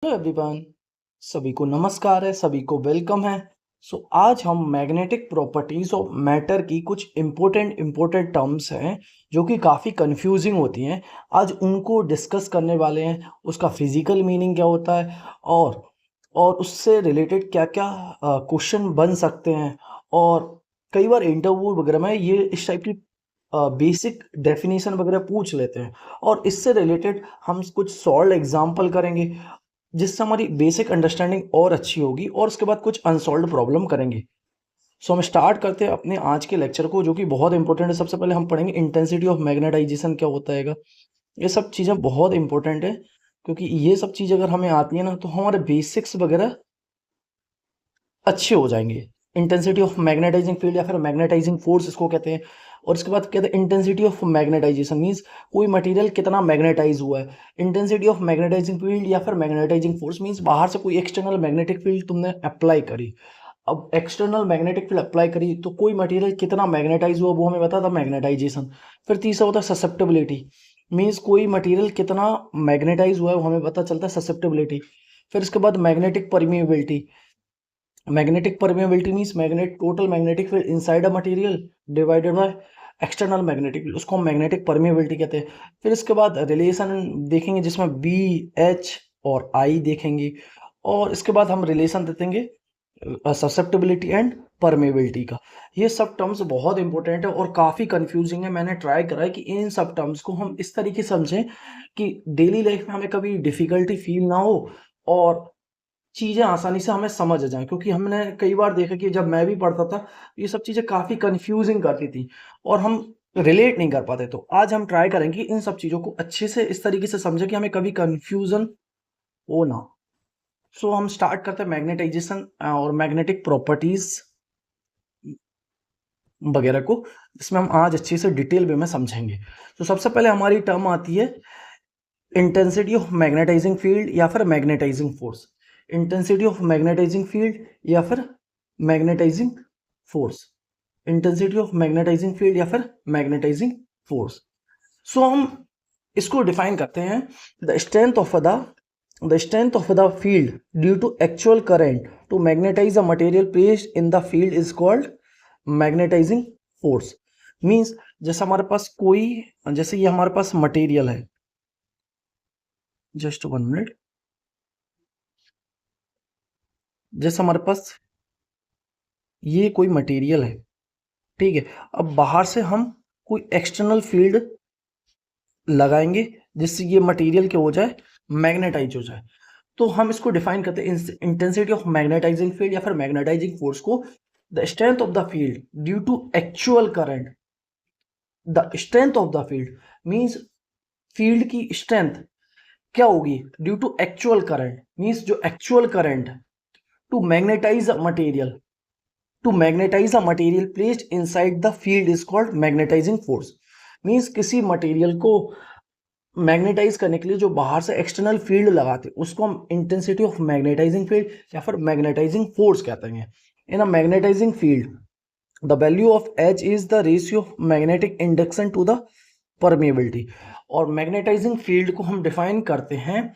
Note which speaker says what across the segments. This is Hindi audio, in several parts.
Speaker 1: Hello everyone. सभी को नमस्कार है, सभी को वेलकम है। आज हम मैग्नेटिक प्रॉपर्टीज ऑफ मैटर की कुछ इम्पोर्टेंट टर्म्स हैं जो कि काफ़ी कंफ्यूजिंग होती हैं। आज उनको डिस्कस करने वाले हैं, उसका फिजिकल मीनिंग क्या होता है और उससे रिलेटेड क्या क्या क्वेश्चन बन सकते हैं। और कई बार इंटरव्यू वगैरह में ये इस टाइप की बेसिक डेफिनेशन वगैरह पूछ लेते हैं, और इससे रिलेटेड हम कुछ सॉल्व एग्जाम्पल करेंगे जिससे हमारी बेसिक अंडरस्टैंडिंग और अच्छी होगी, और उसके बाद कुछ अनसॉल्व प्रॉब्लम करेंगे। हम स्टार्ट करते हैं अपने आज के लेक्चर को, जो कि बहुत इंपॉर्टेंट है। सबसे पहले हम पढ़ेंगे इंटेंसिटी ऑफ मैग्नेटाइजेशन क्या होता है। ये सब चीज़ें बहुत इंपॉर्टेंट है, क्योंकि ये सब चीज़ अगर हमें आती है ना तो हमारे बेसिक्स वगैरह अच्छे हो जाएंगे। इंटेंसिटी ऑफ मैग्नेटाइजिंग फील्ड या फिर मैग्नेटाइजिंग फोर्स इसको कहते हैं। और इसके बाद कहते हैं इंटेंसिटी ऑफ मैग्नेटाइजेशन मींस कोई मटेरियल कितना मैग्नेटाइज हुआ है। इंटेंसिटी ऑफ मैग्नेटाइजिंग फील्ड या फिर मैग्नेटाइजिंग फोर्स मींस बाहर से कोई एक्सटर्नल मैग्नेटिक फील्ड तुमने अप्लाई करी। अब एक्सटर्नल मैग्नेटिक फील्ड अप्लाई करी तो कोई मटेरियल कितना मैग्नेटाइज हुआ वो हमें बता था, मैग्नेटाइजेशन। फिर तीसरा होता है ससेप्टेबिलिटी, मींस कोई मटेरियल कितना मैग्नेटाइज हुआ है वो हमें पता चलता है, ससेप्टेबिलिटी। फिर इसके बाद magnetic permeability, magnetic permeability means magnet total magnetic field inside a material divided by external magnetic field, उसको हम मैग्नेटिक परमेबिलिटी कहते हैं। फिर इसके बाद रिलेशन देखेंगे जिसमें बी, एच और आई देखेंगे, और इसके बाद हम रिलेशन देखेंगे ससेप्टेबिलिटी एंड परमेबिलिटी का। ये सब टर्म्स बहुत इंपॉर्टेंट है और काफ़ी कंफ्यूजिंग है। मैंने ट्राई करा है कि इन सब टर्म्स को हम इस तरीके से समझें कि डेली लाइफ में हमें कभी डिफिकल्टी फील ना हो और चीज़ें आसानी से हमें समझ आ जाएँ। क्योंकि हमने कई बार देखा कि जब मैं भी पढ़ता था, ये सब चीज़ें काफ़ी कन्फ्यूज़िंग करती थी और हम रिलेट नहीं कर पाते। तो आज हम ट्राई करेंगे इन सब चीज़ों को अच्छे से इस तरीके से समझें कि हमें कभी कन्फ्यूज़न हो ना। हम स्टार्ट करते हैं मैग्नेटाइजेशन और मैग्नेटिक प्रॉपर्टीज़ वगैरह को, जिसमें हम आज अच्छे से डिटेल वे में समझेंगे। सबसे पहले हमारी टर्म आती है इंटेंसिटी ऑफ मैग्नेटाइजिंग फील्ड या फिर magnetising force. Intensity of magnetising field या फिर magnetising force. Intensity of magnetising field या फिर मैग्नेटाइजिंग फोर्स। हम इसको डिफाइन करते हैं, the strength of the field due to actual current to magnetise a material placed in the field is called magnetising force. Means जैसे हमारे पास जैसे ये हमारे पास मटेरियल है, जस्ट 1 मिनट। जैसे हमारे पास ये कोई मटेरियल है, ठीक है। अब बाहर से हम कोई एक्सटर्नल फील्ड लगाएंगे जिससे ये मटेरियल क्या हो जाए, मैग्नेटाइज हो जाए। तो हम इसको डिफाइन करते हैं इंटेंसिटी ऑफ मैग्नेटाइजिंग फील्ड या फिर मैग्नेटाइजिंग फोर्स को, the strength of the field due to actual current. The strength of the field means field की स्ट्रेंथ क्या होगी, due to actual current means जो actual current to magnetise a material, placed inside the field is called magnetizing force। Means किसी मटेरियल को मैग्नेटाइज करने के लिए जो बाहर से एक्सटर्नल फील्ड लगाते हैं उसको हम इंटेंसिटी ऑफ मैग्नेटाइजिंग फील्ड या फिर मैग्नेटाइजिंग फोर्स कहते हैं। In a magnetising field the value of H is the ratio of magnetic induction to the permeability. और मैग्नेटाइजिंग फील्ड को हम डिफाइन करते हैं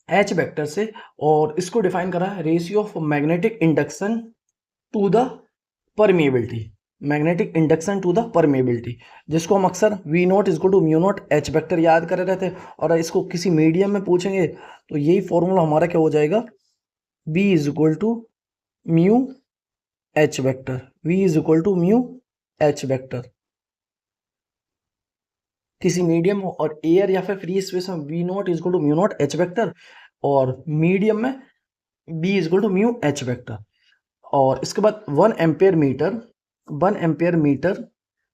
Speaker 1: एच वेक्टर से, और इसको डिफाइन करा है ratio of magnetic induction to the permeability, magnetic induction to the permeability, जिसको हम अक्सर V naught is equal to mu naught H vector याद करे रहते हैं। और इसको किसी मीडियम में पूछेंगे तो यही फॉर्मूला हमारा क्या हो जाएगा, B is equal to mu H vector, V is equal to mu H vector. किसी मीडियम और एयर या फिर फ्री स्पेस में V naught is equal to mu naught H vector, और मीडियम में B is equal to mu H vector. और इसके बाद 1 ampere metre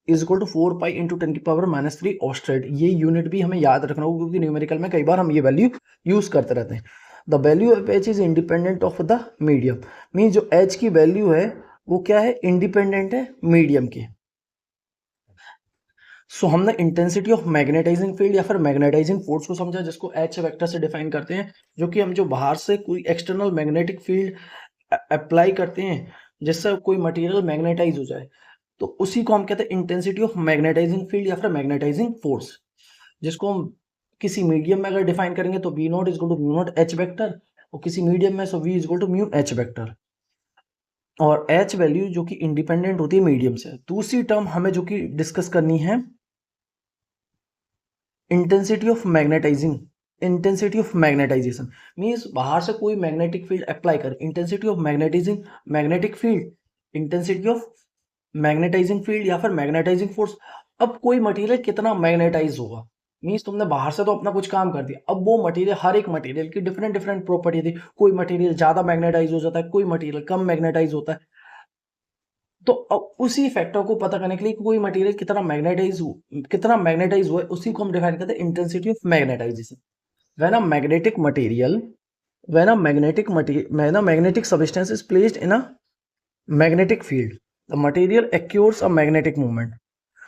Speaker 1: is equal to 4 pi into 10⁻³ ऑस्ट्रेड। ये यूनिट भी हमें याद रखना होगा क्योंकि न्यूमेरिकल में कई बार हम ये वैल्यू यूज करते रहते हैं। The value of H is independent of the medium, mean जो एच की वैल्यू है वो क्या है, इंडिपेंडेंट है मीडियम के। हमने इंटेंसिटी ऑफ मैग्नेटाइजिंग फील्ड या फिर मैग्नेटाइजिंग फोर्स को समझा, जिसको एच वेक्टर से डिफाइन करते हैं, जो कि हम जो बाहर से कोई एक्सटर्नल मैग्नेटिक फील्ड अप्लाई करते हैं जिससे कोई मटेरियल मैग्नेटाइज हो जाए, तो उसी को हम कहते हैं इंटेंसिटी ऑफ मैग्नेटाइजिंग फील्ड या फिर मैग्नेटाइजिंग फोर्स, जिसको हम किसी मीडियम में अगर डिफाइन करेंगे तो B naught is equal to mu naught H vector, और किसी मीडियम में so V is equal to mu H vector, और एच वैल्यू जो कि इंडिपेंडेंट होती है मीडियम से। दूसरी टर्म हमें जो कि डिस्कस करनी है, intensity of magnetising, intensity of magnetisation means बाहर से कोई मैग्नेटिक फील्ड अप्लाई कर, intensity of magnetising magnetic field, intensity of magnetising field या फिर मैग्नेटाइजिंग फोर्स। अब कोई मटेरियल कितना मैग्नेटाइज होगा, मीन्स तुमने बाहर से तो अपना कुछ काम कर दिया, अब वो मटेरियल, हर एक मटेरियल की डिफरेंट डिफरेंट प्रॉपर्टी थी, कोई मटेरियल ज्यादा मैग्नेटाइज हो जाता है, कोई मटेरियल कम मैग्नेटाइज होता है। तो अब उसी फैक्टर को पता करने के लिए कि कोई मटेरियल कितना मैग्नेटाइज हुआ है, उसी को हम डिफाइन करते हैं intensity of magnetisation. When a magnetic material, when a magnetic substance is placed in a magnetic field, the material acquires a magnetic moment।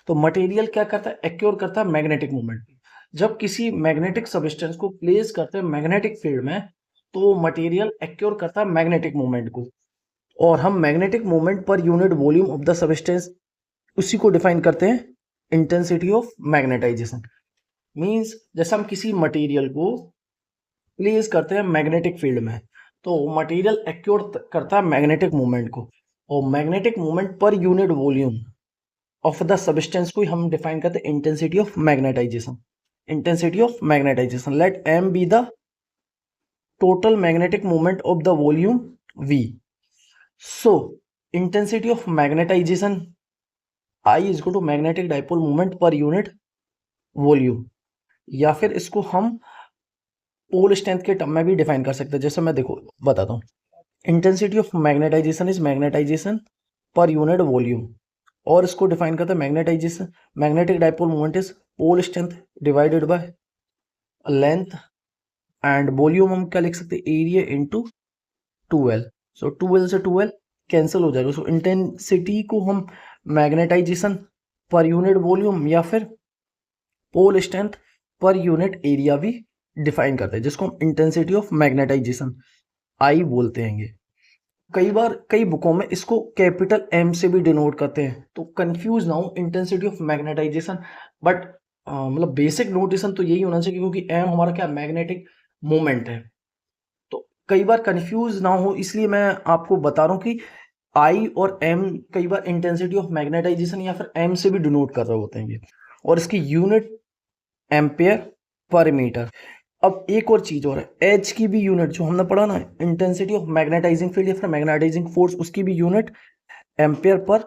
Speaker 1: तो मटेरियल क्या करता है, एक्योर करता है मैग्नेटिक मोमेंट। जब किसी मैग्नेटिक सब्सटेंस को प्लेस करते हैं मैग्नेटिक फील्ड में, तो मटेरियल एक्योर करता है मैग्नेटिक मोमेंट को, और हम magnetic moment per unit volume of the substance उसी को डिफाइन करते हैं इंटेंसिटी ऑफ मैग्नेटाइजेशन। मींस जैसे हम किसी मटेरियल को प्लेस करते हैं मैग्नेटिक फील्ड में, तो मटेरियल एक्योर करता है मैग्नेटिक मोमेंट को, और magnetic moment per unit volume of the substance को हम डिफाइन करते हैं intensity of magnetisation. Intensity of magnetisation, let M be the total magnetic moment of the volume V. So intensity of magnetisation I is equal to magnetic dipole moment per unit volume, या फिर इसको हम पोल स्ट्रेंथ के टर्म में भी डिफाइन कर सकते हैं। जैसे मैं देखो बताता हूँ, intensity of magnetisation is magnetisation per unit volume, और इसको डिफाइन करते हैं magnetisation, magnetic dipole moment is pole strength divided by length, and volume हम क्या लिख सकते हैं, एरिया इनटू 2L। सो 2L से 2L कैंसिल हो जाएगा। सो इंटेंसिटी को हम मैग्नेटाइजेशन पर यूनिट वॉल्यूम या फिर pole strength per unit area भी डिफाइन करते हैं, जिसको हम इंटेंसिटी ऑफ मैग्नेटाइजेशन आई बोलते हैं। कई बार कई बुकों में इसको कैपिटल एम से भी डिनोट करते हैं, तो कंफ्यूज ना हो इंटेंसिटी ऑफ मैग्नेटाइजेशन, बट मतलब बेसिक नोटेशन तो यही होना चाहिए, क्योंकि एम हमारा क्या मैग्नेटिक मोमेंट है। तो कई बार कंफ्यूज ना हो इसलिए मैं आपको बता रहा हूँ कि आई और एम कई बार इंटेंसिटी ऑफ मैग्नेटाइजेशन या फिर एम से भी डिनोट कर रहे होते हैं, और इसकी यूनिट एम्पेयर पर मीटर। अब एक और चीज और है, एच की भी यूनिट जो हमने पढ़ा ना, इंटेंसिटी ऑफ मैग्नेटाइजिंग फील्ड या फिर मैग्नेटाइजिंग फोर्स, उसकी भी यूनिट एम्पेयर पर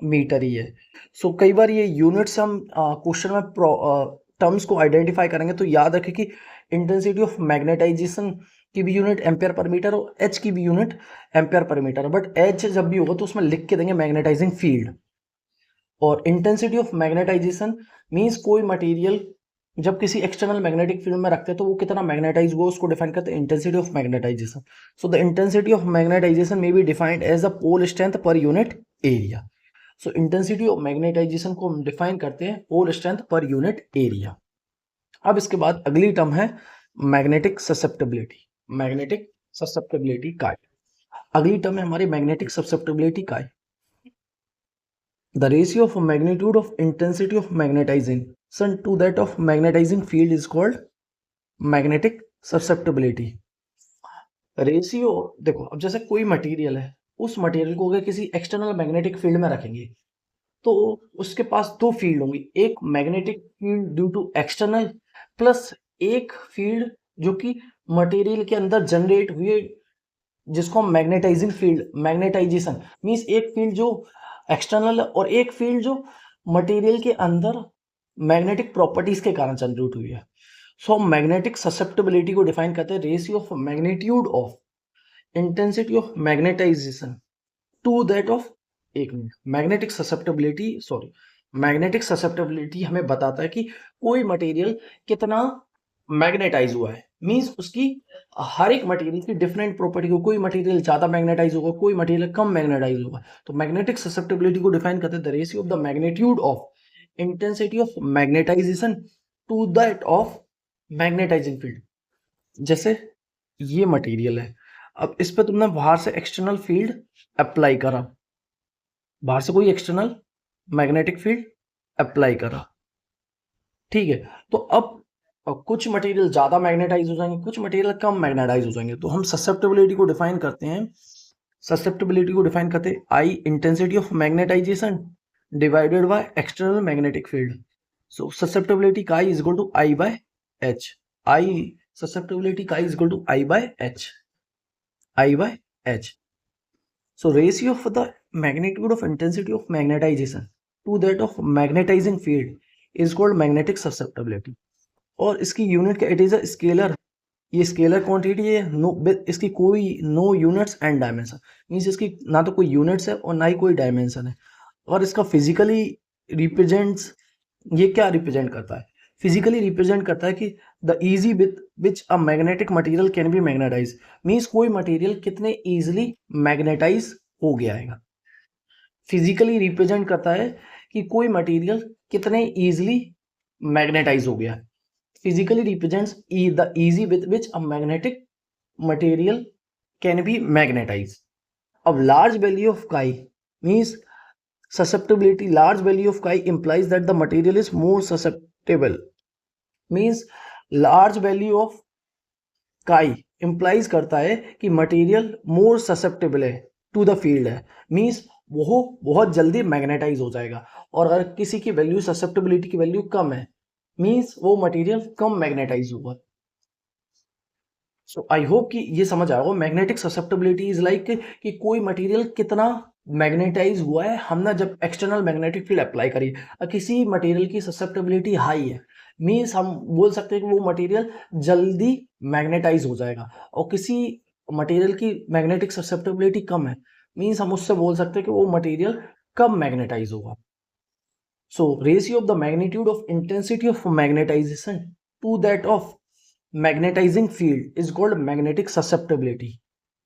Speaker 1: मीटर ही है। सो कई बार ये यूनिट्स हम क्वेश्चन में टर्म्स को आइडेंटिफाई करेंगे तो याद रखें कि इंटेंसिटी ऑफ मैग्नेटाइजेशन की भी यूनिट एम्पेयर पर मीटर और एच की भी unit ampere per metre, but H जब भी होगा तो उसमें लिख के देंगे मैग्नेटाइजिंग फील्ड। और इंटेंसिटी ऑफ मैग्नेटाइजेशन मींस कोई मटेरियल जब किसी एक्सटर्नल मैग्नेटिक फील्ड में रखते हैं तो वो कितना मैग्नेटाइज हुआ उसको डिफाइन करते हैं intensity of magnetisation. So the intensity of magnetisation may be defined as a pole strength per unit area. So intensity of magnetisation को हम डिफाइन करते हैं pole strength per unit area. अब इसके बाद अगली टर्म है मैग्नेटिक ससेप्टेबिलिटी। मैग्नेटिक ससेप्टेबिलिटी का अगली टर्म है हमारी मैग्नेटिक ससेप्टेबिलिटी का। The ratio of magnitude of intensity of magnetization to that of magnetizing field is called magnetic susceptibility। Ratio देखो, अब जैसे कोई मटेरियल है, उस मटेरियल को अगर किसी एक्सटर्नल मैग्नेटिक फील्ड में रखेंगे तो उसके पास दो फील्ड होंगी, एक magnetic field due to external plus एक फील्ड जो कि मटेरियल के अंदर जनरेट हुए, जिसको हम मैग्नेटाइजिंग फील्ड, मैग्नेटाइजेशन मींस एक फील्ड जो एक्सटर्नल और एक फील्ड जो मटेरियल के अंदर मैग्नेटिक प्रॉपर्टीज के कारण जनरेट हुई है। सो हम मैग्नेटिक ससेप्टेबिलिटी को डिफाइन करते हैं ratio of magnitude of intensity of magnetisation to that of, एक मिनट, मैग्नेटिक ससेप्टेबिलिटी हमें बताता है कि कोई मटेरियल कितना मैग्नेटाइज हुआ है, मींस उसकी हर एक मटेरियल की डिफरेंट प्रॉपर्टी को, कोई मटेरियल ज्यादा मैग्नेटाइज होगा, कोई मटेरियल कम मैग्नेटाइज होगा। तो मैग्नेटिक ससेप्टेबिलिटी को डिफाइन करते हैं the ratio of the magnitude of intensity of magnetisation to that of magnetising field. जैसे ये मटेरियल है, अब इस पे तुमने बाहर से एक्सटर्नल फील्ड अप्लाई करा, बाहर से कोई एक्सटर्नल मैग्नेटिक फील्ड अप्लाई करा, ठीक है। तो अब और कुछ मटेरियल ज़्यादा मैग्नेटाइज हो जाएंगे, कुछ मटेरियल कम मैग्नेटाइज हो जाएंगे। तो हम ससेप्टेबिलिटी को डिफाइन करते हैं, I intensity of magnetization divided by external magnetic field. So susceptibility का is equal to I by H. I susceptibility का is equal to I by H. So ratio of the magnitude of intensity of magnetization to that of magnetizing field is called magnetic susceptibility। और इसकी यूनिट क्या, इट इज अ स्केलर, ये स्केलर क्वांटिटी है, नो इसकी कोई no units and dimension, means इसकी ना तो कोई यूनिट्स है और ना ही कोई डायमेंशन है। और इसका फिजिकली रिप्रेजेंट्स, ये क्या रिप्रेजेंट करता है, फिजिकली रिप्रेजेंट करता है कि the easy with which a magnetic material can be magnetise, means कोई मटेरियल कितने इजीली मैग्नेटाइज हो गया है। फिजिकली रिप्रेजेंट करता है कि कोई मटेरियल कितने इजीली मैग्नेटाइज हो गया है। Physically represents the easy with which a magnetic material can be magnetise. अब large value of chi means susceptibility, large value of chi implies that the material is more susceptible, means large value of chi implies करता है कि मटेरियल मोर ससेप्टेबल है टू द फील्ड है, मीन्स वो बहुत जल्दी मैग्नेटाइज हो जाएगा। और अगर किसी की वैल्यू ससेप्टेबिलिटी की वैल्यू कम है, मीन्स वो मटेरियल कम मैग्नेटाइज होगा। सो आई होप कि ये समझ आया होगा। मैग्नेटिक ससेप्टेबिलिटी इज लाइक कि कोई मटेरियल कितना मैग्नेटाइज हुआ है हमने जब एक्सटर्नल मैग्नेटिक फील्ड अप्लाई करी। किसी मटेरियल की ससेप्टेबिलिटी हाई है, मीन्स हम बोल सकते हैं कि वो मटेरियल जल्दी मैग्नेटाइज हो जाएगा। और किसी मटेरियल की मैग्नेटिक ससेप्टेबिलिटी कम है, मीन्स हम उससे बोल सकते हैं कि वो मटेरियल कम मैग्नेटाइज होगा। So ratio of the magnitude of intensity of magnetisation to that of magnetising field is called magnetic susceptibility.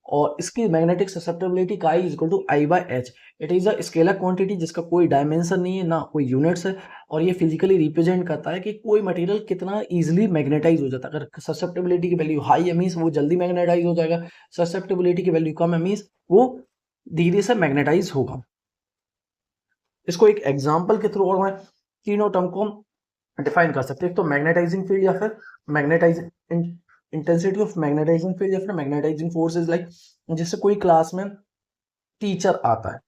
Speaker 1: और इसकी मैग्नेटिक ससेप्टेबिलिटी का I is equal to I by H. It is a scalar quantity जिसका कोई डायमेंशन नहीं है ना कोई यूनिट्स है, और ये फिजिकली रिप्रेजेंट करता है कि कोई मटेरियल कितना इजीली मैग्नेटाइज हो जाता है। अगर ससेप्टेबिलिटी की वैल्यू हाई है मीन्स वो जल्दी मैग्नेटाइज हो जाएगा, ससेप्टेबिलिटी की वैल्यू कम है मीन्स वो धीरे से मैग्नेटाइज होगा। इसको एक एग्जाम्पल के थ्रू और मैं तीनों टर्म को डिफाइन कर सकते हैं, तो मैग्नेटाइजिंग फील्ड या फिर magnetising intensity of magnetising field या फिर मैग्नेटाइजिंग फोर्स इज लाइक, जैसे कोई क्लास में टीचर आता है,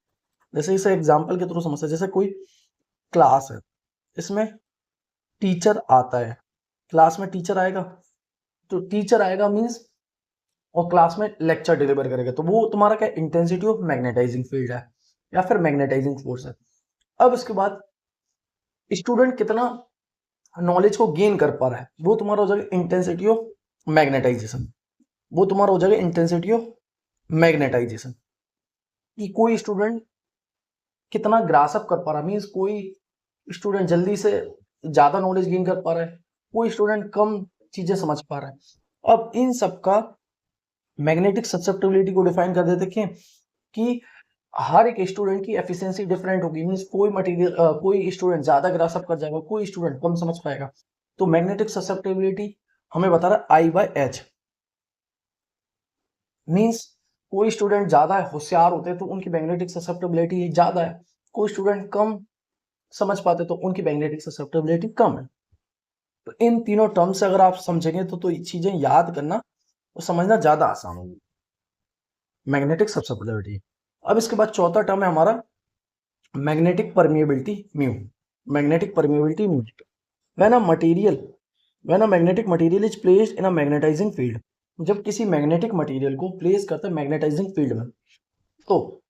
Speaker 1: जैसे इसे एग्जांपल के थ्रू समझते हैं। जैसे कोई क्लास है, इसमें टीचर आता है, क्लास में टीचर आएगा, तो टीचर आएगा मींस और क्लास में लेक्चर डिलीवर करेगा, तो वो तुम्हारा क्या इंटेंसिटी ऑफ मैग्नेटाइजिंग फील्ड है या फिर मैग्नेटाइजिंग फोर्स है। अब उसके बाद स्टूडेंट कितना नॉलेज को गेन कर पा रहा है, वो तुम्हारा हो जाएगा इंटेंसिटी ऑफ मैग्नेटाइजेशन। वो तुम्हारा हो जाएगा इंटेंसिटी ऑफ मैग्नेटाइजेशन कि कोई स्टूडेंट कितना ग्रासअप कर पा रहा है, मीन्स कोई स्टूडेंट जल्दी से ज्यादा नॉलेज गेन कर पा रहा है, कोई स्टूडेंट कम चीजें समझ पा रहा है। अब इन सब का मैग्नेटिक ससेप्टेबिलिटी को डिफाइन कर देते हैं कि हर एक स्टूडेंट की एफिशिएंसी डिफरेंट होगी, मींस कोई मटेरियल कोई स्टूडेंट ज्यादा ग्रासअप कर जाएगा, कोई स्टूडेंट कम समझ पाएगा। तो मैग्नेटिक ससेप्टेबिलिटी हमें बता रहा है आई बाय एच, मींस कोई स्टूडेंट ज्यादा होशियार होते हैं तो उनकी मैग्नेटिक ससेप्टेबिलिटी ज्यादा है, कोई स्टूडेंट कम समझ पाते तो उनकी मैग्नेटिक ससेप्टेबिलिटी कम है। तो इन तीनों टर्म से अगर आप समझेंगे तो चीजें याद करना और समझना ज्यादा आसान होगी, मैग्नेटिक ससेप्टेबिलिटी। अब इसके बाद चौथा टर्म है हमारा magnetic permeability mu. Magnetic permeability mu, when a magnetic material is placed in a magnetising field, जब किसी मैग्नेटिक मटेरियल को प्लेस करते हैं मैग्नेटाइजिंग फील्ड में, तो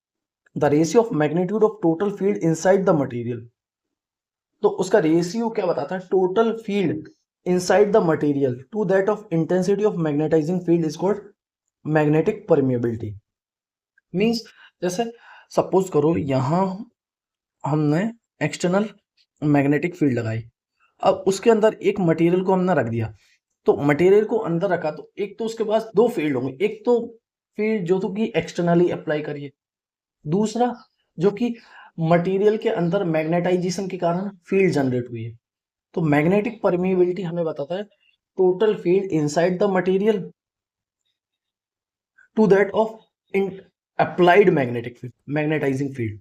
Speaker 1: the ratio of magnitude of total field inside the material, तो उसका रेशियो क्या बताता है, total field inside the material to that of intensity of magnetising field is called magnetic permeability. Means जैसे सपोज करो यहां हमने एक्सटर्नल मैग्नेटिक फील्ड लगाई, अब उसके अंदर एक मटेरियल को हमने रख दिया, तो मटेरियल को अंदर रखा तो एक तो उसके पास दो फील्ड होंगे, एक तो फील्ड जो तो कि एक्सटर्नली अप्लाई करिए, दूसरा जो कि मटेरियल के अंदर मैग्नेटाइजेशन के कारण फील्ड जनरेट हुई है। तो मैग्नेटिक परमिएबिलिटी हमें बताता है total field inside the material to that of applied magnetic field, magnetizing field,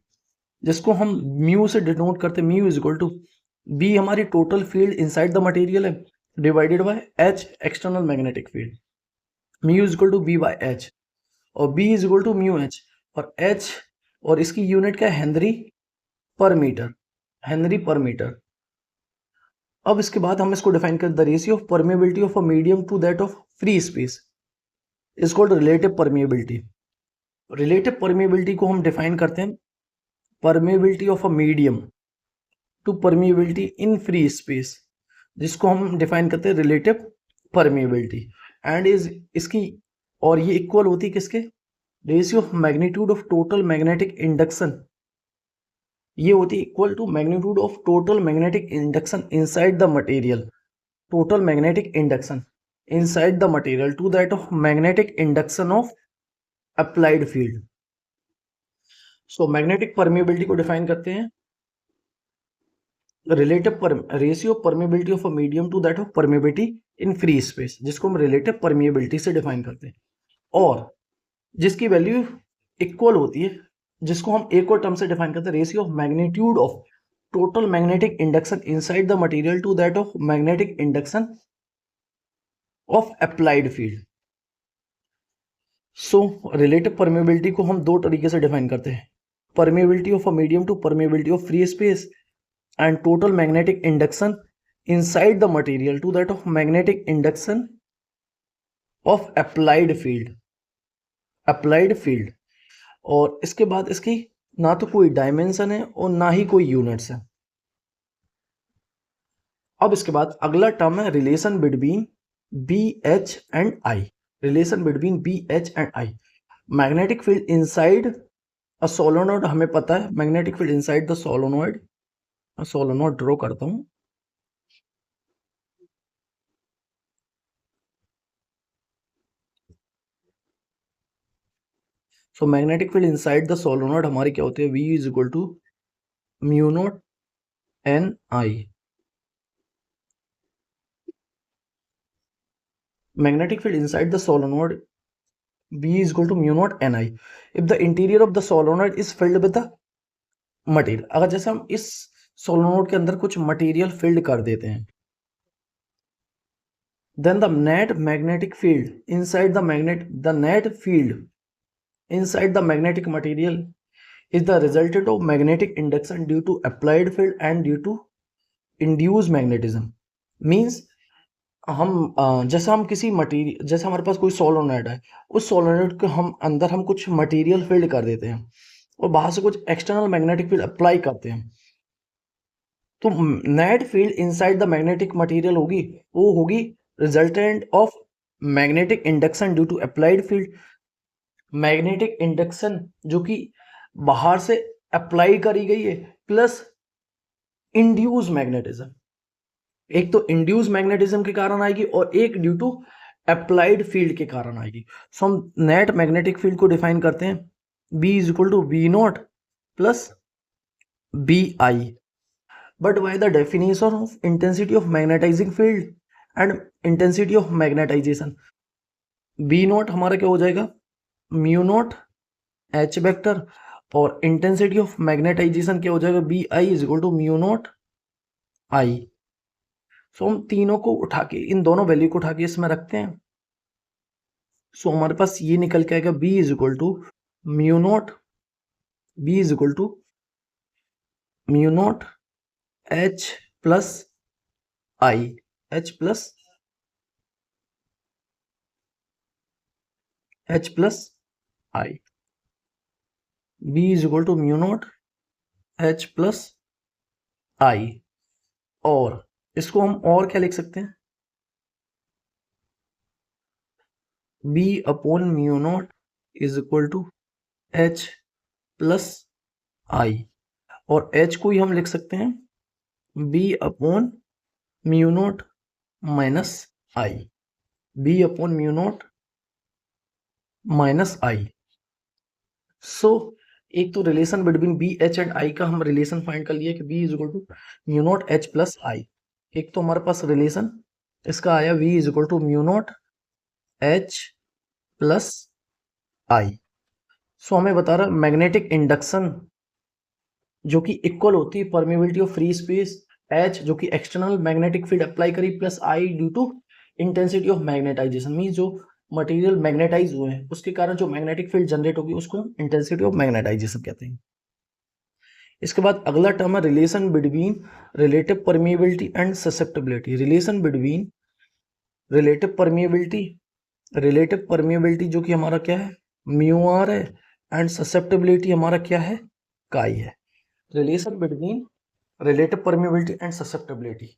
Speaker 1: जिसको हम म्यू से डिनोट करते हैं। Mu is equal to B हमारी total field inside the material है, divided by H external magnetic field, mu is equal to B by H, और B is equal to mu H, और एच और इसकी यूनिट क्या है, हेनरी पर मीटर, हेनरी पर मीटर। अब इसके बाद हम इसको डिफाइन कर, the ratio of permeability of a medium to that of free space is called relative permeability. Relative permeability को हम डिफाइन करते हैं permeability of a medium to permeability in free space, जिसको हम डिफाइन करते हैं रिलेटिव परमेबिलिटी, एंड इज इसकी, और ये इक्वल होती है किसके, ratio of magnitude of total magnetic induction, ये होती है equal to magnitude of total magnetic induction inside the material, total magnetic induction inside the material to that of magnetic induction of applied field. So magnetic permeability को डिफाइन करते हैं relative ratio permeability of a medium to that of permeability in free space, जिसको हम रिलेटिव परमेबिलिटी से डिफाइन करते हैं, और जिसकी वैल्यू इक्वल होती है, जिसको हम एक और टर्म से डिफाइन करते हैं ratio of magnitude of total magnetic induction inside the material to that of magnetic induction of applied field. So relative permeability को हम दो तरीके से डिफाइन करते हैं, permeability of a medium to permeability of free space and total magnetic induction inside the material to that of magnetic induction of applied field, applied field. और इसके बाद इसकी ना तो कोई डायमेंशन है और ना ही कोई यूनिट्स है। अब इसके बाद अगला टर्म है relation between B H and I, relation between B H and I. Magnetic field inside a solenoid, हमें पता है magnetic field inside the solenoid, solenoid draw करता हूं। So magnetic field inside the solenoid हमारी क्या होती है, V is equal to mu naught N I. magnetic field inside the solenoid B is equal to mu naught Ni if the interior of the solenoid is filled with the material। अगर जैसे हम इस सोलोनोइड के अंदर कुछ मटेरियल फिल्ड कर देते हैं, then the net magnetic field inside the net field inside the magnetic material is the resultant of magnetic induction due to applied field and due to induced magnetism। means जैसे हम किसी मटेरियल, जैसे हमारे पास कोई सोलोनोइड है, उस सोलोनोइड के हम अंदर हम कुछ मटेरियल फील्ड कर देते हैं और बाहर से कुछ एक्सटर्नल मैग्नेटिक फील्ड अप्लाई करते हैं, तो net field inside the magnetic material होगी, वो होगी resultant of magnetic induction due to applied field. Magnetic induction जो कि बाहर से अप्लाई करी गई है, प्लस इंड्यूस मैग्नेटिज्म, एक तो इंड्यूस मैग्नेटिज्म के कारण आएगी और एक ड्यू टू अप्लाइड फील्ड के कारण आएगी। सो हम नेट मैग्नेटिक फील्ड को डिफाइन करते हैं B is equal to V naught plus B I. But by the definition of intensity of magnetising field and intensity of magnetization, B naught हमारा क्या हो जाएगा, म्यू नॉट H वेक्टर, और इंटेंसिटी ऑफ मैग्नेटाइजेशन क्या हो जाएगा, B I is equal to mu naught I. So हम तीनों को उठा के, इन दोनों वैल्यू को उठा के इसमें रखते हैं। सो हमारे पास ये निकल के आएगा B is equal to mu naught, B is equal to mu naught H plus I, H plus I, B is equal to mu naught H plus I. और इसको हम और क्या लिख सकते हैं, B upon mu naught is equal to H plus I, और H को ही हम लिख सकते हैं B upon mu naught minus I, B upon mu naught minus I. So एक तो relation between B H and I का हम रिलेशन फाइंड कर लिए कि B is equal to mu naught H plus I. एक तो हमारे पास रिलेशन इसका आया V is equal to mu naught H plus I. So हमें बता रहा मैग्नेटिक इंडक्शन जो कि इक्वल होती है permeability of free space H जो कि एक्सटर्नल मैग्नेटिक फील्ड अप्लाई करी plus I due to intensity of magnetization, mean जो मटेरियल मैग्नेटाइज हुए हैं उसके कारण जो मैग्नेटिक फील्ड जनरेट होगी उसको हम इंटेंसिटी ऑफ मैग्नेटाइजेशन कहते हैं। इसके बाद अगला टर्म है relation between relative permeability and susceptibility. Relation between relative permeability जो कि हमारा क्या है म्यू आर है, एंड ससेप्टेबिलिटी हमारा क्या है काई है। Relation between relative permeability and susceptibility,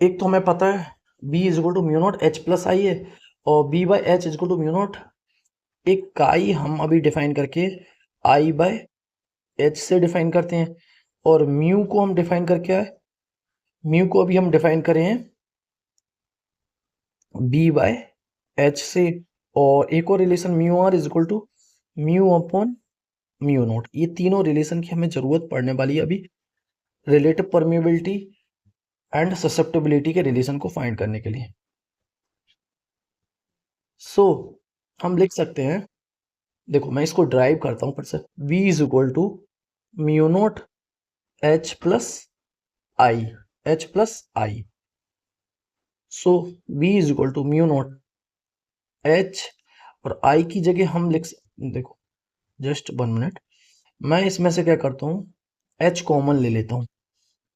Speaker 1: एक तो हमें पता है B is equal to mu naught H plus I है, और B by H is equal to mu naught, एक काई हम अभी डिफाइन करके I बाय एच से डिफाइन करते हैं, और म्यू को हम डिफाइन करके आए, म्यू को अभी हम डिफाइन करें हैं B बाय एच से, और एक और relation mu R is equal to mu upon mu naught. ये तीनों रिलेशन की हमें जरूरत पड़ने वाली है अभी रिलेटिव परमिएबिलिटी एंड ससेप्टेबिलिटी के रिलेशन को फाइंड करने के लिए। सो हम लिख सकते हैं, देखो मैं इसको ड्राइव करता हूं फिर से, V is equal to mu naught H plus I. So V is equal to mu naught H, और I की जगह हम देखो जस्ट 1 मिनट, मैं इसमें से क्या करता हूं H कॉमन ले लेता हूं,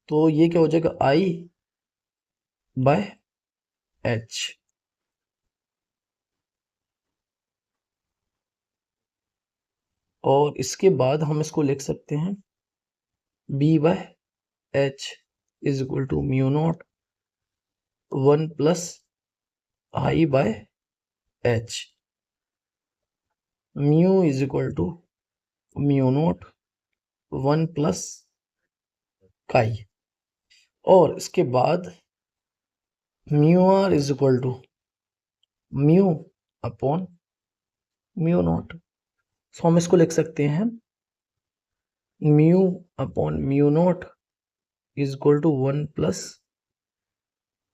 Speaker 1: तो ये क्या हो जाएगा I बाय एच, और इसके बाद हम इसको लिख सकते हैं B by H is equal to mu naught 1 plus I by H, mu is equal to mu naught 1 plus chi, और इसके बाद mu R is equal to mu upon mu naught. So हम इसको लिख सकते हैं mu upon mu naught is equal to 1 plus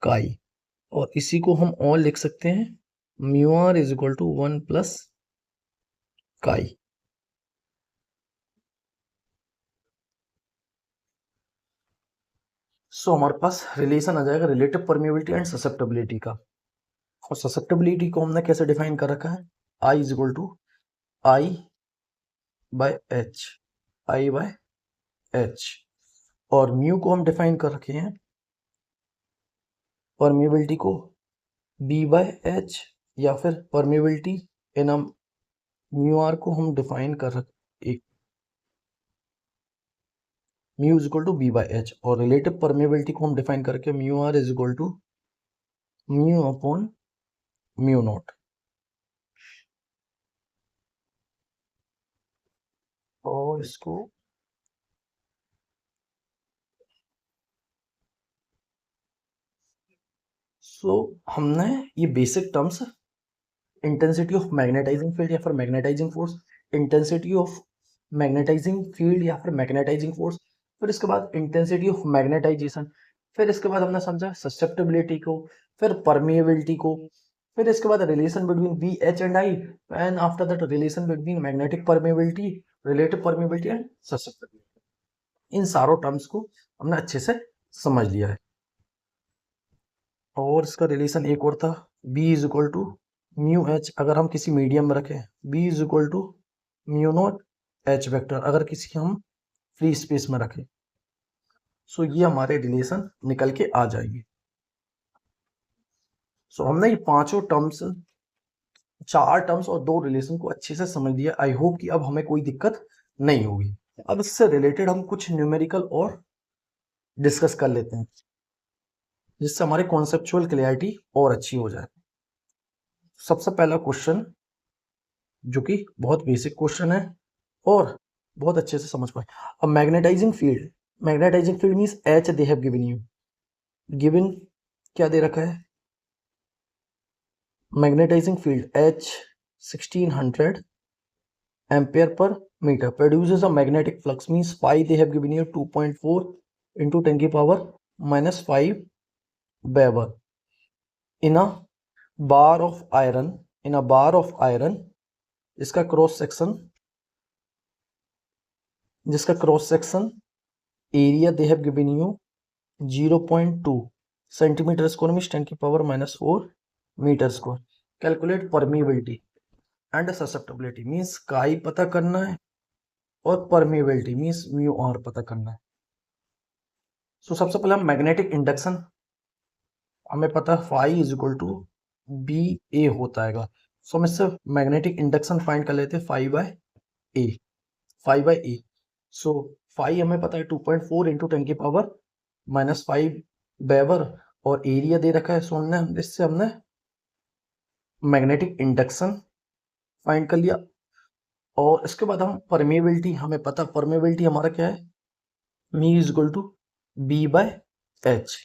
Speaker 1: chi, और इसी को हम और लिख सकते हैं mu R is equal to 1 plus chi. सो हमारे पास रिलेशन आ जाएगा रिलेटिव परमिएबिलिटी एंड ससेप्टेबिलिटी का, और ससेप्टेबिलिटी को हमने कैसे डिफाइन कर रखा है I is equal to I by H, और म्यू को हम डिफाइन कर रखे हैं परमिएबिलिटी को B बाय एच, या फिर परमिएबिलिटी इन म्यू आर को हम डिफाइन कर रखे एक mu is equal to B by H, और रिलेटिव परमिएबिलिटी को हम डिफाइन करके mu R is equal to mu upon mu naught. और इसको हमने ये basic terms intensity of magnetising field या फिर magnetising force, intensity of magnetising field या फिर मैग्नेटाइजिंग फोर्स, फिर इसके बाद इंटेंसिटी ऑफ मैग्नेटाइजेशन, फिर इसके बाद हमने समझा ससेप्टेबिलिटी को, फिर परमिएबिलिटी को, फिर इसके बाद relation between B H and I, and after that relation between magnetic permeability, relative permeability and susceptibility. इन सारों टर्म्स को हमने अच्छे से समझ लिया है। और इसका रिलेशन एक और था B is equal to mu H, अगर हम किसी मीडियम में रखें B is equal to mu naught H vector, अगर किसी हम फ्री स्पेस में रखें। सो ये हमारे रिलेशन निकल के आ जाएंगे। सो हमने ये पांचों टर्म्स, 4 टर्म्स और 2 रिलेशन को अच्छे से समझ लिया। आई होप कि अब हमें कोई दिक्कत नहीं होगी। अब इससे रिलेटेड हम कुछ न्यूमेरिकल और डिस्कस कर लेते हैं, जिससे हमारी कॉन्सेप्चुअल क्लैरिटी और अच्छी हो जाए। सबसे पहला क्वेश्चन, जो कि बहुत बेसिक क्वेश्चन है और बहुत अच्छे से समझ पाए। अब magnetizing field means H they have given you, given क्या दे रखा है magnetizing field H 1600 ampere per metre produces a magnetic flux means phi they have given you 2.4 into 10 की power -5 weber in a bar of iron, जिसका cross section area they have given you 0.2 centimetre square means 10⁻⁻⁴ metre square. Calculate permeability and susceptibility means chi पता करना है और परमिबिलिटी मीन्स म्यू आर पता करना है। सो सबसे पहले हम मैग्नेटिक इंडक्शन, हमें पता है phi is equal to B A होता है। सो हम इससे मैग्नेटिक इंडक्शन फाइंड कर लेते हैं फाई बाय ए, फाई बाय ए। सो फाई हमें पता है 2.4 इंटू 10⁻⁻5 वेबर और एरिया दे रखा है। सो हमने इससे हमने मैग्नेटिक इंडक्शन फाइंड कर लिया। और इसके बाद हम परमेबिलिटी, हमें पता परमेबिलिटी हमारा क्या है, mu is equal to B by H,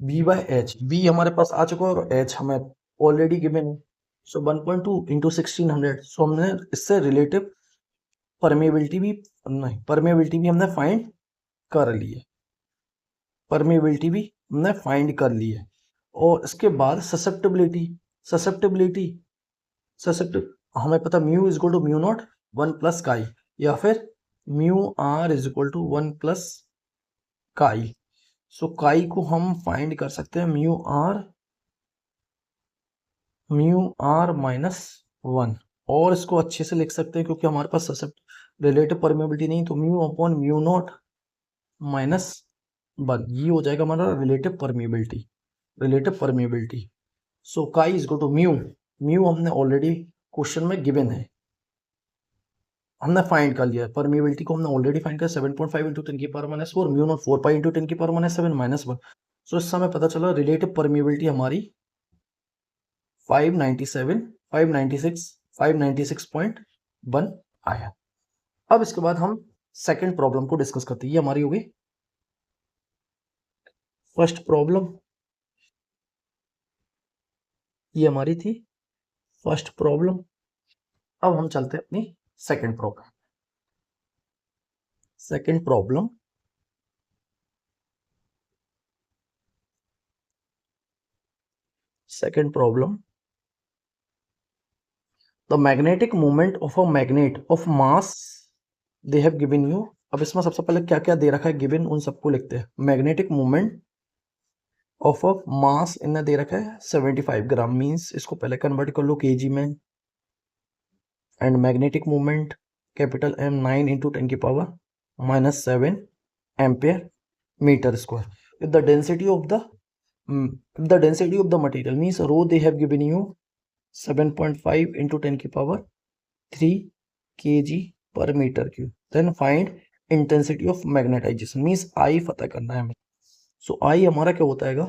Speaker 1: B by H. B हमारे पास आ चुका है और एच हमें ऑलरेडी गिवन है। सो 1.2 इंटू 1600। सो हमने इससे रिलेटिव परमेबिलिटी भी, नहीं परमेबिलिटी भी हमने फाइंड कर ली है, परमेबिलिटी भी हमने फाइंड कर ली है। और इसके बाद ससेप्टेबिलिटी, ससेप्टेबिलिटी हमें पता mu is equal to mu naught 1 plus chi, या फिर mu R is equal to 1 plus chi. So काई को हम फाइंड कर सकते हैं म्यू आर माइनस 1, और इसको अच्छे से लिख सकते हैं क्योंकि हमारे पास रिलेटिव परमेबिलिटी नहीं, तो mu upon mu naught minus 1, ये हो जाएगा हमारा relative permeability, relative permeability. So chi is equal to mu, mu हमने ऑलरेडी क्वेश्चन में गिवन है, हमने फाइंड कर लिया है। परमेबिलिटी को हमने ऑलरेडी फाइंड किया 7.5 into 10⁻⁴, mu naught 4 pi into 10⁻⁷ minus 1। सो इस समय पता चला रिलेटिव परमेबिलिटी हमारी 597, 596, 596.1 आया। अब इसके बाद हम सेकंड प्रॉब्लम को डिस्कस करते हैं। ये हमारी होगी फर्स्ट प्रॉब्लम, ये हमारी थी फर्स्ट प्रॉब्लम। अब हम चलते हैं अपनी second problem. Second problem, second problem, the magnetic moment of a magnet of mass they have given you. अब इसमें सबसे पहले क्या क्या दे रखा है गिवन, उन सबको लिखते हैं। मैग्नेटिक मोमेंट ऑफ अ मास इन्हें दे रखा है 75 ग्राम, मीन्स इसको पहले कन्वर्ट कर लो केजी में। And magnetic moment capital M 9 into 10⁻⁻7 ampere metre square. The density of the material means rho they have given you 7.5 into 10⁻³ kg per metre cube. Then find intensity of magnetisation means I पता करना है हमें। सो आई हमारा क्या होता है,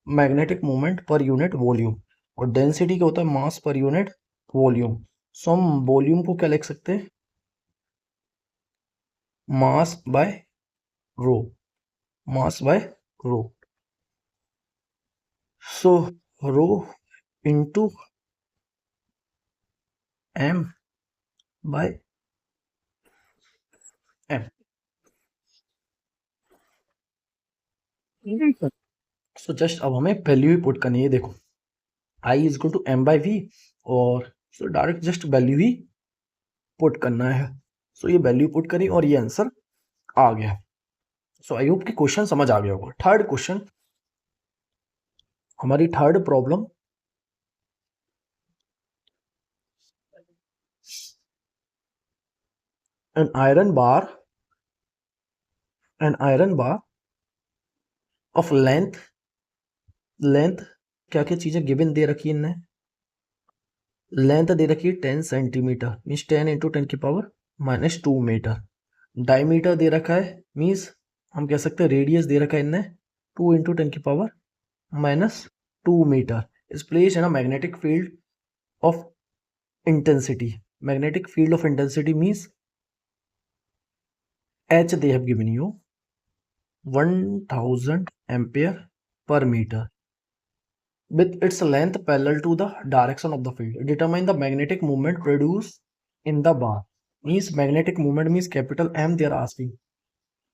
Speaker 1: magnetic moment per unit volume, और डेंसिटी क्या होता है, मास पर यूनिट वॉल्यूम। सो हम वॉल्यूम को क्या लिख सकते हैं, mass by rho, mass by rho. So rho into m by m। So just अब हमें वैल्यू ही पुट करनी है। देखो I is equal to m by V, और सो डायरेक्ट जस्ट वैल्यू ही पुट करना है। सो ये वैल्यू पुट करी और ये आंसर आ गया। सो आई होप कि क्वेश्चन समझ आ गया होगा। थर्ड क्वेश्चन, हमारी third problem, an iron bar of length, length क्या क्या चीजें गिवन दे रखी है इनने, लेंथ दे रखी है 10 centimetre means 10 into 10⁻⁻2 metre. Diameter दे रखा है मीन्स हम कह सकते हैं रेडियस दे रखा है इनने 2 इंटू 10⁻⁻2 मीटर। इस प्लेस है ना magnetic field of intensity, magnetic field of intensity means H they have given you 1000 ampere per meter with its length parallel to the direction of the field. Determine the magnetic moment produced in the bar. Means magnetic moment means capital M they are asking.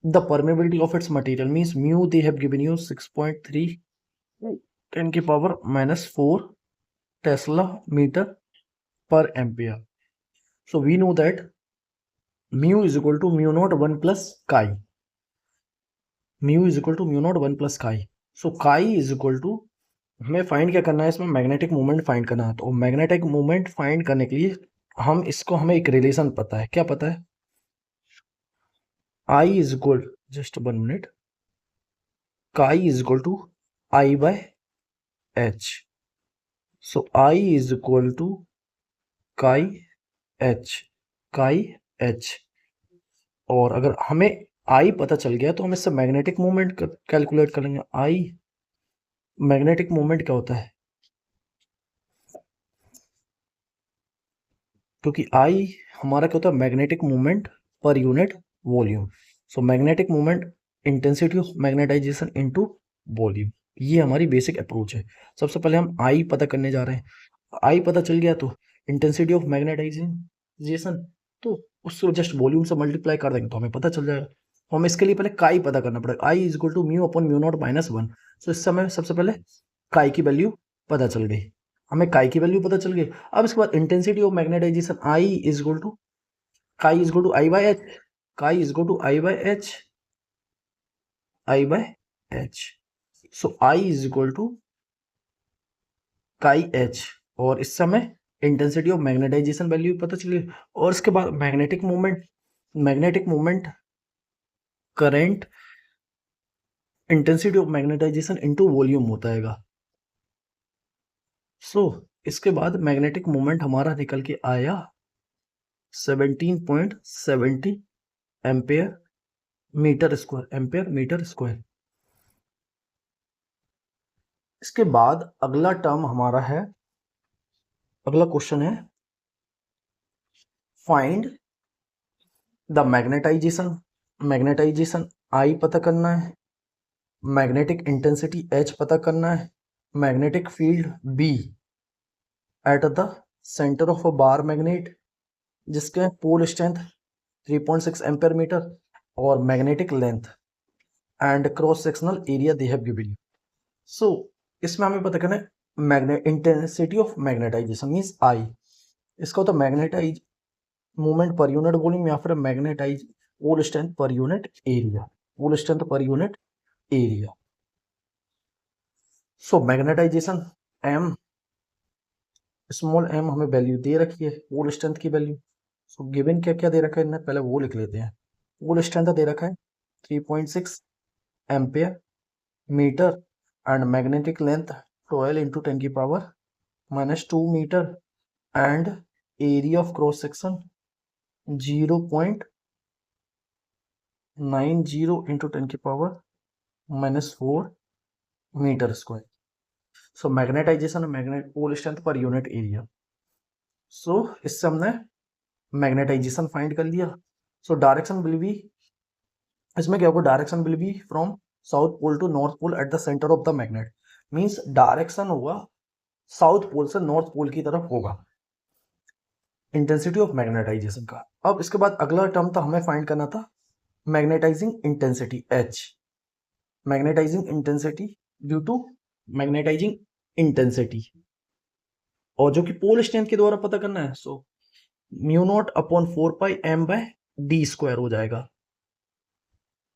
Speaker 1: The permeability of its material means mu they have given you 6.3 10⁻⁻4 Tesla meter per ampere. So we know that mu is equal to mu naught 1 plus chi. Mu is equal to mu naught 1 plus chi. So chi is equal to, हमें फाइंड क्या करना है इसमें, मैग्नेटिक मोमेंट फाइंड करना है। तो मैग्नेटिक मोमेंट फाइंड करने के लिए हमें एक रिलेशन पता है। क्या पता है? I is equal, just 1 minute, chi is equal to I by H. So I is equal to chi H, chi H. और अगर हमें आई पता चल गया तो हम इससे मैग्नेटिक मोमेंट कैलकुलेट करेंगे। आई, मैग्नेटिक मोमेंट क्या होता है, क्योंकि आई हमारा क्या होता है, magnetic moment per unit volume. So magnetic moment, intensity of magnetisation into volume, ये हमारी बेसिक अप्रोच है। सबसे पहले हम आई पता करने जा रहे हैं। आई पता चल गया तो इंटेंसिटी ऑफ मैग्नेटाइजेशन, तो उसको जस्ट वॉल्यूम से मल्टीप्लाई कर देंगे तो हमें पता चल जाएगा। तो हमें इसके लिए पहले काई पता करना पड़ेगा। I is equal to mu upon mu naught minus 1। तो इस समय सबसे पहले काई की वैल्यू पता चल गई, हमें काई की वैल्यू पता चल गई। अब इसके बाद intensity of magnetisation I is equal to, chi is equal to I by H, chi is equal to I by H, I by H. So I is equal to chi H, और इस समय इंटेंसिटी ऑफ मैग्नेटाइजेशन वैल्यू पता चली। और इसके बाद magnetic moment current intensity of magnetisation into volume होता है। सो इसके बाद मैग्नेटिक मोमेंट हमारा निकल के आया 17.70 ampere metre square, ampere metre square. इसके बाद अगला टर्म हमारा है, अगला क्वेश्चन है, फाइंड द मैग्नेटाइजेशन आई पता करना है, मैग्नेटिक इंटेंसिटी एच पता करना है, magnetic field B at the centre of a bar magnet जिसके पोल स्ट्रेंथ 3.6 एम्पेयर मीटर और magnetic length and cross sectional area they have given you. So इसमें हमें पता करना है intensity of magnetisation means I, इसका होता है magnetize movement per unit volume या फिर magnetize pole strength per unit area, pole strength per unit area. So magnetization M, small M हमें वैल्यू दे रखी है, पोल स्ट्रेंथ की वैल्यू। सो गिवन क्या क्या दे रखा है, पहले वो लिख लेते हैं। पोल स्ट्रेंथ दे रखा है 3.6 ampere metre and magnetic length 12 into 10 की power -2 metre and area of cross section 0.90 into 10 की power -4 metre square. So magnetization, magnet pole strength per unit area. So इससे हमने मैग्नेटाइजेशन फाइंड कर लिया। सो डायरेक्शन विल बी, इसमें क्या होगा, direction will be from south pole to north pole at the centre of the magnet, means direction होगा साउथ पोल से नॉर्थ पोल की तरफ होगा इंटेंसिटी ऑफ मैग्नेटाइजेशन का। अब इसके बाद अगला टर्म था हमें फाइंड करना था magnetizing intensity H, magnetizing intensity due to magnetizing intensity, और जो कि पोल स्ट्रेंथ के द्वारा पता करना है। सो म्यू नॉट अपॉन 4 पाई एम बाय डी स्क्वायर हो जाएगा।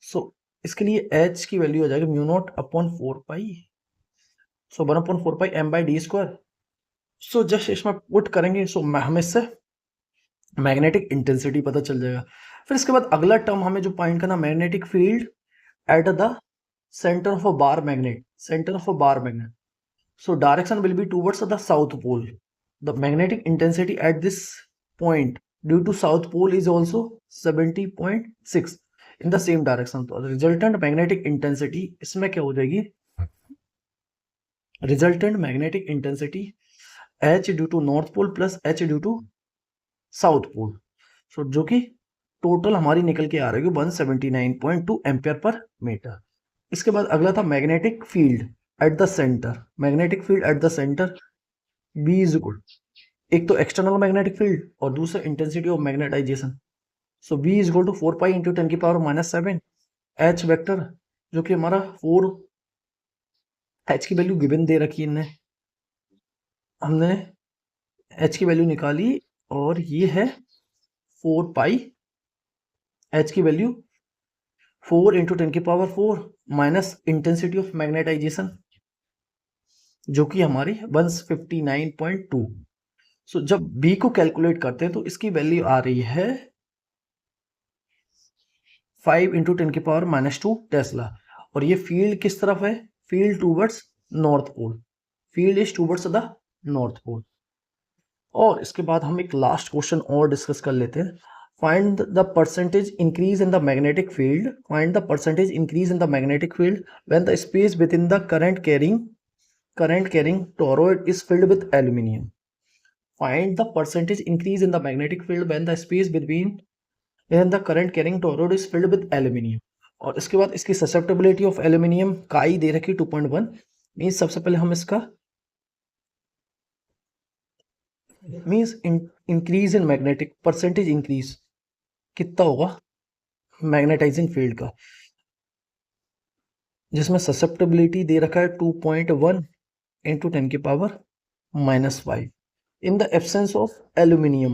Speaker 1: सो इसके लिए एच की वैल्यू हो जाएगी mu naught upon 4 pi, so 1/4 pi M by D square. So just इसमें पुट करेंगे, सो हमें इससे मैग्नेटिक इंटेंसिटी पता चल जाएगा। फिर इसके बाद अगला टर्म हमें जो फाइंड करना, magnetic field at the centre of a bar magnet, centre of a bar magnet. So direction will be towards the south pole, the magnetic intensity at this point due to south pole is also 70.6 in the same direction. तो रिजल्टेंट मैग्नेटिक इंटेंसिटी इसमें क्या हो जाएगी, resultant magnetic intensity H due to north pole plus H due to south pole. So जो कि टोटल हमारी निकल के आ रही है 179.2 एम्पियर पर मीटर। इसके बाद अगला था magnetic field at the centre, magnetic field at the centre B is equal, एक तो एक्सटर्नल मैग्नेटिक फील्ड और दूसरा intensity of magnetisation. So B is equal to 4 pi into 10 की पावर -7 एच वेक्टर, जो कि हमारा 4, एच की वैल्यू गिवन दे रखी है, हमने एच की वैल्यू निकाली और ये है 4 पाई, एच की वैल्यू 4 इंटू 10 की power 4 minus intensity of magnetisation जो कि हमारी 159.2। सो जब बी को कैलकुलेट करते हैं तो इसकी वैल्यू आ रही है 5 इंटू 10⁻⁻2 टेस्ला। और ये फील्ड किस तरफ है? Field towards north pole. Field is towards the north pole. और इसके बाद हम एक लास्ट क्वेश्चन और डिस्कस कर लेते हैं। Find the percentage increase in the magnetic field, find the percentage increase in the magnetic field when the space with in the current carrying toroid is filled with aluminium. Find the percentage increase in the magnetic field when the space between and the current carrying toroid is filled with aluminium. और इसके बाद इसकी ससेप्टेबिलिटी ऑफ एल्यूमिनियम काई दे रखी 2.1। मीन्स सबसे पहले हम इसका means increase in magnetic percentage increase कितना होगा मैग्नेटाइजिंग फील्ड का, जिसमें ससेप्टेबिलिटी दे रखा है 2.1 into 10⁻⁻5। In the absence of aluminium,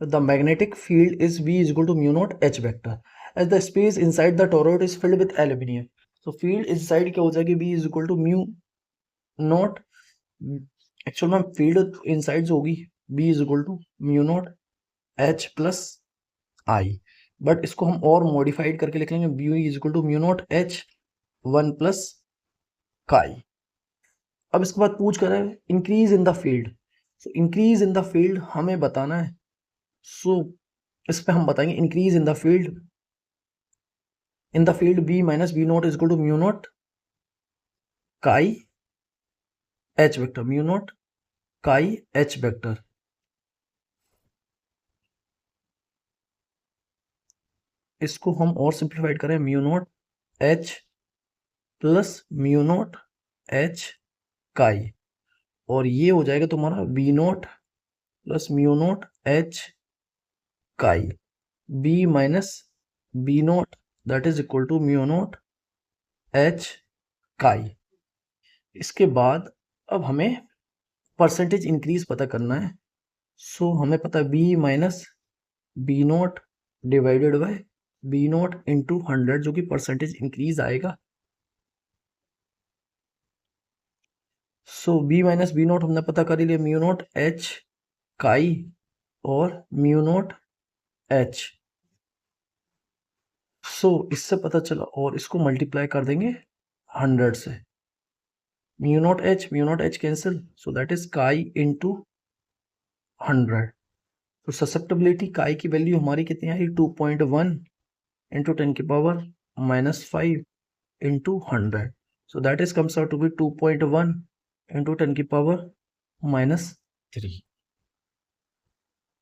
Speaker 1: the magnetic field is V is equal to mu naught H vector, as the space inside the toroid is filled with aluminium. So field inside क्या हो जाएगी? V is equal to mu naught, actual में फील्ड इनसाइड जो होगी B is equal to mu naught H plus I, but इसको हम और मॉडिफाइड करके लिख लेंगे B is equal to mu naught H 1 plus chi। अब इसके बाद पूछ कर रहा है increase in the field. So increase in the field हमें बताना है। सो इस पे हम बताएंगे increase in the field B minus B naught is equal to mu naught chi H vector, mu naught chi H vector. इसको हम और सिंप्लीफाइड करें mu naught H plus mu naught H chi, और ये हो जाएगा तुम्हारा B naught plus mu naught H chi B minus B not that is equal to mu naught H chi. इसके बाद अब हमें परसेंटेज इंक्रीज पता करना है। सो हमें पता है B minus B naught divided by B naught into 100 जो कि परसेंटेज इंक्रीज आएगा। So B minus B naught हमने पता कर लिया म्यू नॉट एच काई और म्यू नॉट एच। सो इससे पता चला, और इसको मल्टीप्लाई कर देंगे 100 से। Mu naught H cancel, so that is chi into 100। तो ससेप्टेबिलिटी काई की वैल्यू हमारी कितनी आई 2.1 into 10⁻⁻5 into 100। So that is comes out to be 2.1 into 10⁻⁻3।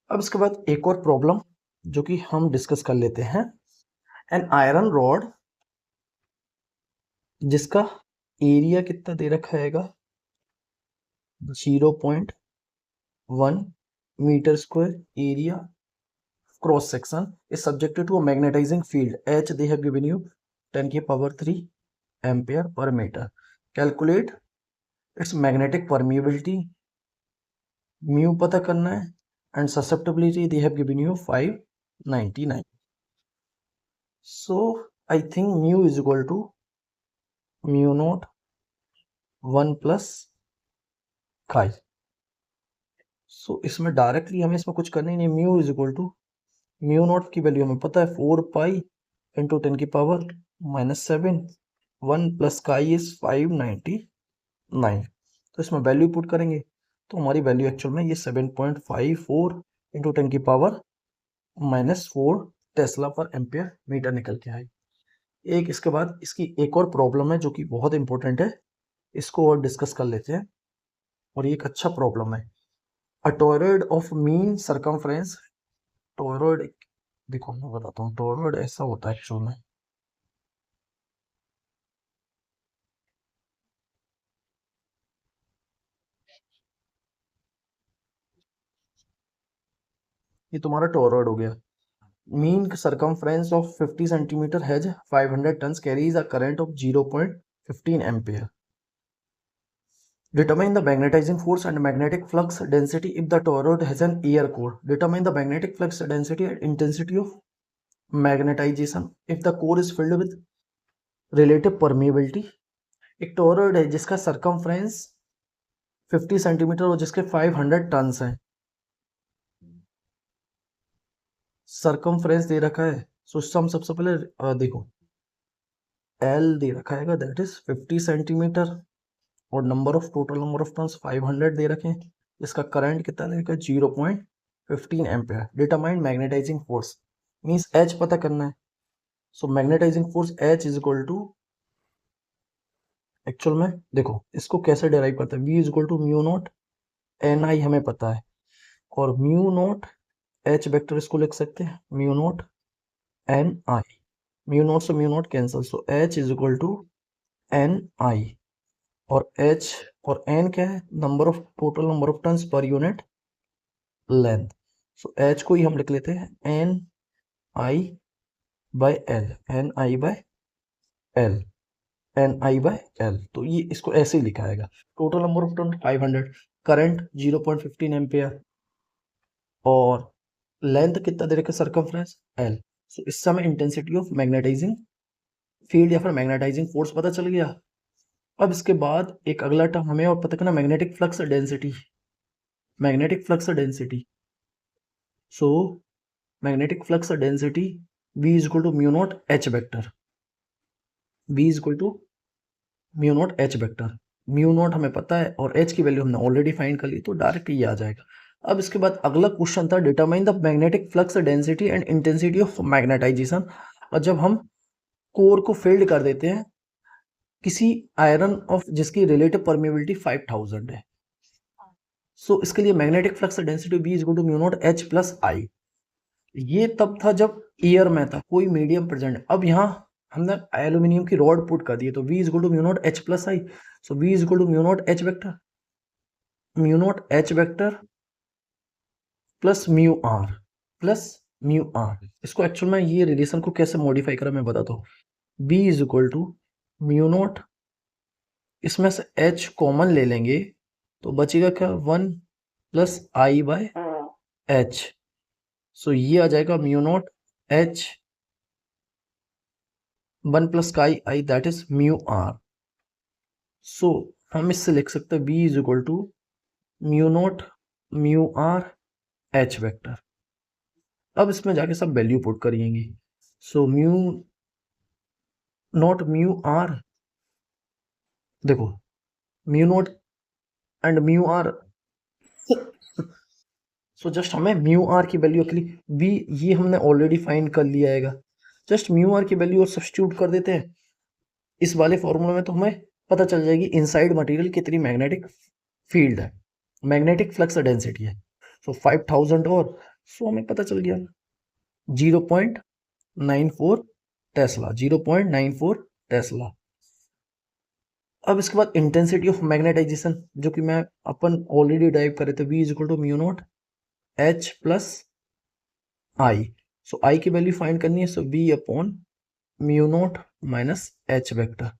Speaker 1: अब इसके बाद एक और प्रॉब्लम जो कि हम डिस्कस कर लेते हैं। एन आयरन रॉड जिसका एरिया कितना दे रखा हैगा 0.1 metre square area cross section is subjected to a magnetizing field H. They have given you 10⁻³ ampere per meter. Calculate its magnetic permeability, mu पता करना है, and susceptibility they have given you 599. So I think mu is equal to mu naught 1 plus chi. So इसमें डायरेक्टली हमें इसमें कुछ करना ही नहीं। mu is equal to mu naught की वैल्यू हमें पता है 4 पाई इंटू 10⁻⁻7, 1 प्लस काई इज 599। तो इसमें वैल्यू पुट करेंगे तो हमारी वैल्यू एक्चुअल में ये 7.54 इंटू 10⁻⁻4 टेस्ला पर एम्पियर मीटर निकल के आई। एक इसके बाद इसकी एक और प्रॉब्लम है जो कि बहुत इंपॉर्टेंट है, इसको और डिस्कस कर लेते हैं। और ये एक अच्छा प्रॉब्लम है। A toroid of mean circumference, toroid देखो मैं बताता हूँ, टॉरॉइड ऐसा होता है एक्चुअल में। ये तुम्हारा टॉरॉइड हो गया। Mean circumference of 50 centimetre has 500 turns, carries a current of 0.15 ampere. Determine the magnetizing force and magnetic flux density if the toroid has an air core. Determine the magnetic flux density and intensity of magnetization if the core is filled with relative permeability, एक टोरॉइड है जिसका सरकमफ्रेंस 50 सेंटीमीटर और जिसके 500 टन्स हैं, सरकमफ्रेंस दे रखा है। सो हम सबसे पहले देखो एल दे रखा है, दैट इज 50 सेंटीमीटर और टोटल नंबर ऑफ टर्न्स 500 दे रखे हैं। इसका करंट कितना रहेगा 0.15 ampere. Determine magnetizing force means H पता करना है। So magnetizing force H is equal to, actual में देखो इसको कैसे डिराइव करते हैं, v is equal to mu naught N I हमें पता है, और म्यू नॉट एच वेक्टर इसको लिख सकते हैं mu naught N I, mu naught से mu naught cancel, so H is equal to N I, और एच और एन क्या है, total number of turns per unit length. So H को ही हम लिख लेते हैं N I by L, N I by L, N I by L. तो ये इसको ऐसे ही लिखा जाएगा। Total number of turn 500, current 0.15 ampere, और लेंथ कितना दे रखा है सरकमफ्रेंस एल। सो इससे हमें इंटेंसिटी ऑफ मैग्नेटाइजिंग फील्ड या फिर मैग्नेटाइजिंग फोर्स पता चल गया। अब इसके बाद एक अगला टर्म हमें और पता करना, magnetic flux density, magnetic flux density. So magnetic flux density V is equal to mu naught H vector, V is equal to mu naught H vector. Mu naught हमें पता है और एच की वैल्यू हमने ऑलरेडी फाइंड कर ली, तो डायरेक्ट ये आ जाएगा। अब इसके बाद अगला क्वेश्चन था, determine the magnetic flux density and intensity of magnetisation. और जब हम कोर को फील्ड कर देते हैं किसी आयरन ऑफ जिसकी रिलेटिव परमिएबिलिटी 5000 है, सो इसके लिए magnetic flux density B is equal to mu naught H plus I. ये तब था जब एयर में था, कोई मीडियम प्रेजेंट। अब यहाँ हमने एल्यूमिनियम की रॉड पुट कर दी है, तो V is equal to mu naught H plus I. So V is equal to mu naught H vector, mu naught H vector plus mu R, plus mu R. इसको एक्चुअल में ये रिलेशन को कैसे मॉडिफाई करा मैं बताता हूँ। B is equal to mu naught, इसमें से H कॉमन ले लेंगे तो बचेगा क्या 1 plus I by H. So ये आ जाएगा म्यू नॉट एच 1 प्लस का I that is mu R. So हम इससे लिख सकते हैं B is equal to mu naught mu R H vector. अब इसमें जाके सब वैल्यू पुट करिएंगे। So mu naught mu R, देखो mu naught and mu R, so just हमें म्यू आर की वैल्यू के लिए बी ये हमने ऑलरेडी फाइंड कर लिया है, जस्ट म्यू आर की वैल्यू और सब्स्टिट्यूट कर देते हैं इस वाले फॉर्मूला में, तो हमें पता चल जाएगी इनसाइड मटेरियल कितनी मैग्नेटिक फील्ड है, मैग्नेटिक फ्लक्स डेंसिटी है। सो 5000 और सो हमें पता चल गया 0.94 टेस्ला, 0.94 टेस्ला। अब इसके बाद इंटेंसिटी ऑफ मैग्नेटाइजेशन जो कि मैं अपन ऑलरेडी डाइव करे थे, V is equal to mu naught H plus I. So I की वैल्यू फाइंड करनी है, so V upon mu naught minus H vector.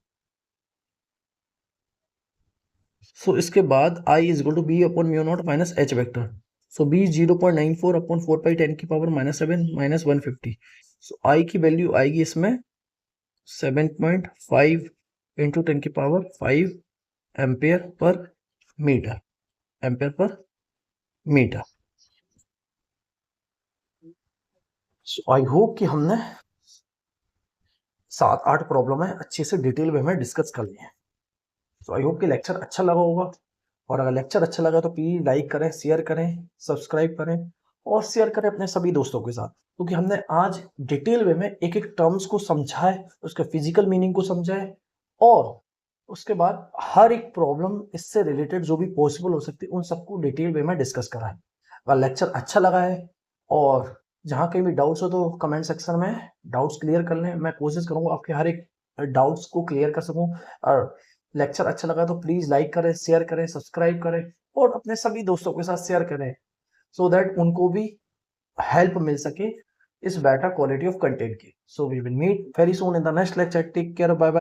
Speaker 1: So इसके बाद I is equal to B upon mu naught minus H vector. So B 0.94 upon 4 pi 10 की पावर -7 माइनस 150। सो I की वैल्यू आएगी इसमें 7.5 इंटू 10 की power 5 ampere per metre, ampere per metre. So I hope कि हमने 7-8 प्रॉब्लम है अच्छे से डिटेल वे में डिस्कस कर लिए हैं। सो आई होप कि लेक्चर अच्छा लगा होगा, और अगर लेक्चर अच्छा लगा तो प्लीज लाइक करें, शेयर करें, सब्सक्राइब करें और शेयर करें अपने सभी दोस्तों के साथ, क्योंकि हमने आज डिटेल वे में एक एक टर्म्स को समझा है, उसके फिजिकल मीनिंग को समझा है, और उसके बाद हर एक प्रॉब्लम इससे रिलेटेड जो भी पॉसिबल हो सकती है उन सबको डिटेल वे में डिस्कस करा है। अगर लेक्चर अच्छा लगा है और जहाँ कहीं भी डाउट्स हो तो कमेंट सेक्शन में डाउट्स क्लियर कर लें, मैं कोशिश करूँगा आपके हर एक डाउट्स को क्लियर कर सकूँ। और लेक्चर अच्छा लगा तो प्लीज लाइक करें, शेयर करें, सब्सक्राइब करें और अपने सभी दोस्तों के साथ शेयर करें, सो दैट उनको भी हेल्प मिल सके इस बेटर क्वालिटी ऑफ कंटेंट की। So we will meet very soon in the next lecture. Take care, bye bye.